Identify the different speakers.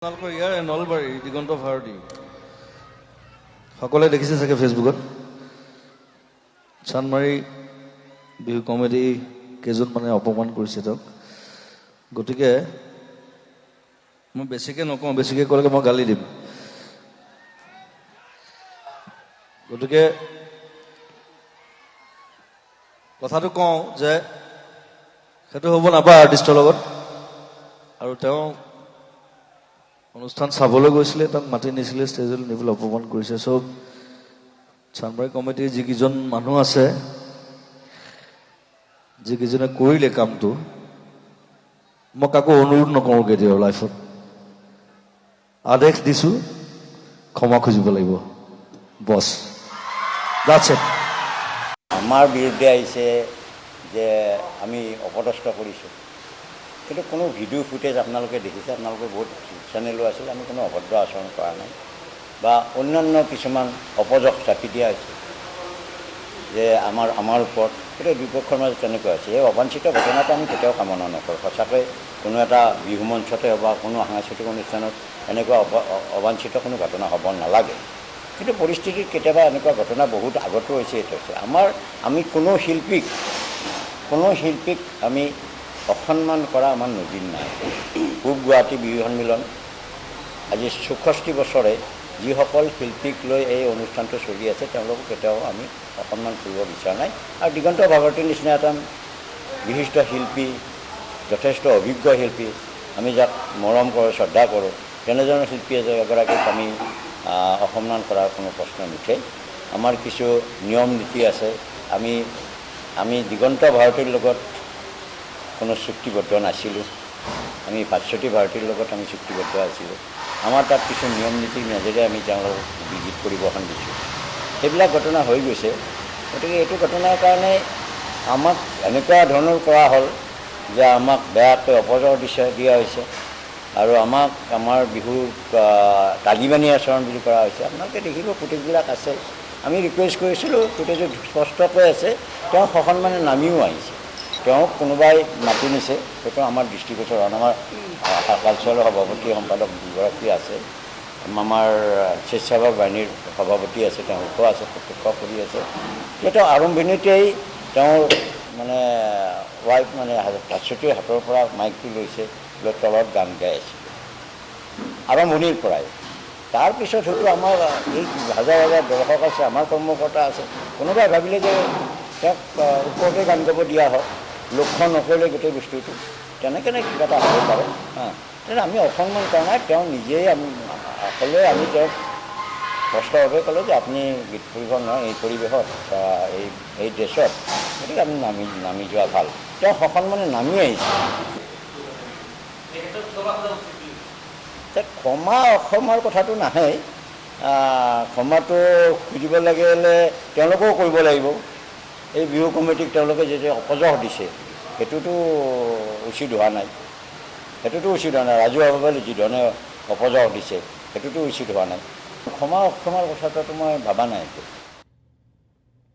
Speaker 1: আপোনালোকৰ ইয়াৰ নলবাৰী দিগন্ত ভাৰতী সকলোৱে দেখিছে চাগে ফেচবুকত চানমাৰী বিহু কমিটি কেইজনমানে অপমান কৰিছে তেওঁক। গতিকে মই বেছিকৈ নকওঁ, বেছিকৈ ক'লে মই গালি দিম। গতিকে কথাটো কওঁ যে সেইটো হ'ব নাপায় আৰ্টিষ্টৰ লগত। আৰু তেওঁ অনুষ্ঠান চাবলৈ গৈছিলে, তাক মাতি নিছিলে, ষ্টেজলৈ নি পেলাই অপমান কৰিছে। চব চানমাৰী কমিটিৰ যিকেইজন মানুহ আছে, যিকেইজনে কৰিলে কামটো, মই কাকো অনুৰোধ নকৰোঁ কেতিয়াও লাইফত। আদেশ দিছোঁ, ক্ষমা খুজিব লাগিব বছ। That's it.
Speaker 2: আমাৰ বিৰুদ্ধে আহিছে যে আমি অপদস্থ কৰিছোঁ, কিন্তু কোনো ভিডিঅ' ফুটেজ আপোনালোকে দেখিছে, আপোনালোকে বহুত চেনেলো আছিল, আমি কোনো অভদ্ৰ আচৰণ কৰা নাই বা অন্যান্য কিছুমান অপযশ চাপি দিয়া হৈছে যে আমাৰ ওপৰত। সেইটো দুপক্ষৰ মাজত তেনেকুৱা হৈছে। এই অবাঞ্ছিত ঘটনাটো আমি কেতিয়াও কামনা নকৰোঁ। সঁচাকৈ কোনো এটা বিহু মঞ্চতে হওক বা কোনো সাংস্কৃতিক অনুষ্ঠানত এনেকুৱা অবাঞ্ছিত কোনো ঘটনা হ'ব নালাগে। কিন্তু পৰিস্থিতিত কেতিয়াবা এনেকুৱা ঘটনা বহুত আগতো হৈছে। এইটো হৈছে আমি কোনো শিল্পীক আমি অসন্মান কৰা আমাৰ নজিৰ নাই। পূব গুৱাহাটী বিহু সন্মিলন আজি ৬৪ বছৰে যিসকল শিল্পীক লৈ এই অনুষ্ঠানটো চলি আছে, তেওঁলোকক কেতিয়াও আমি অসন্মান কৰিব বিচৰা নাই। আৰু দিগন্ত ভাগৱতীৰ নিচিনা এটা বিশিষ্ট শিল্পী, যথেষ্ট অভিজ্ঞ শিল্পী, আমি যাক মৰম কৰোঁ, শ্ৰদ্ধা কৰোঁ, তেনেধৰণৰ শিল্পী এগৰাকীক আমি অসন্মান কৰাৰ কোনো প্ৰশ্ন নুঠে। আমাৰ কিছু নিয়ম নীতি আছে। আমি দিগন্ত ভাৰতীৰ লগত কোনো চুক্তিবদ্ধ নাছিলোঁ। আমি ভাস্বতী ভাৰতীৰ লগত আমি চুক্তিবদ্ধ আছিলোঁ। আমাৰ তাত কিছু নিয়ম নীতিৰ মাজেৰে আমি তেওঁলোকক গীত পৰিৱেশন দিছোঁ। সেইবিলাক ঘটনা হৈ গৈছে। গতিকে এইটো ঘটনাৰ কাৰণে আমাক এনেকুৱা ধৰণৰ কৰা হ'ল যে আমাক বেয়াকৈ অপযশ দিয়া হৈছে আৰু আমাৰ বিহুৰ তালিবানী আচৰণ বুলি কৰা হৈছে। আপোনালোকে দেখিব ফুটেজবিলাক আছে। আমি ৰিকুৱেষ্ট কৰিছিলোঁ, ফুটেজত স্পষ্টকৈ আছে, তেওঁ সসন্মানে নামিও আহিছে। তেওঁক কোনোবাই মাতি নিছে, সেইটো আমাৰ দৃষ্টিগোচৰ হ'ল। আমাৰ কালচাৰেলৰ সভাপতি সম্পাদক দুগৰাকী আছে, আমাৰ স্বেচ্ছাসেৱক বাহিনীৰ সভাপতি আছে, তেওঁলোকো আছে, প্ৰত্যক্ষ কৰি আছে। সেইটো আৰম্ভণিতেই তেওঁৰ ৱাইফ ভাস্বতীৰ হাতৰ পৰা মাইকটো লৈছে, লৈ তলত গান গাই আছে আৰম্ভণিৰ পৰাই। তাৰপিছত হয়তো আমাৰ এই হাজাৰ হাজাৰ দৰ্শক আছে, আমাৰ কৰ্মকৰ্তা আছে, কোনোবাই ভাবিলে যে তেওঁক ওপৰতে গান গাব দিয়া হওক, লক্ষ্য নকৰিলে গোটেই বস্তুটো, তেনেকৈ কিবা এটা হ'ব পাৰে। তেনে আমি অসন্মান কৰা নাই। তেওঁ নিজেই ক'লে, আমি তেওঁক স্পষ্টভাৱে ক'লোঁ যে আপুনি গীত পৰিৱেশন নহয় এই পৰিৱেশত বা এই ড্ৰেছত, গতিকে আমি নামি যোৱা ভাল। তেওঁ সসন্মানে নামি আহিছে। ক্ষমা অসমৰ কথাটো নাহে। ক্ষমাটো খুজিব লাগিলে তেওঁলোকেও কৰিব লাগিব। এই বিহু কমিটিক তেওঁলোকে যেতিয়া অপযশ দিছে, সেইটোতো উচিত হোৱা নাই। ৰাজহুৱাভাৱে যিধৰণে অপযশ দিছে, সেইটোতো উচিত হোৱা নাই। ক্ষমা অক্ষমাৰ কথাটো মই ভবা নাই।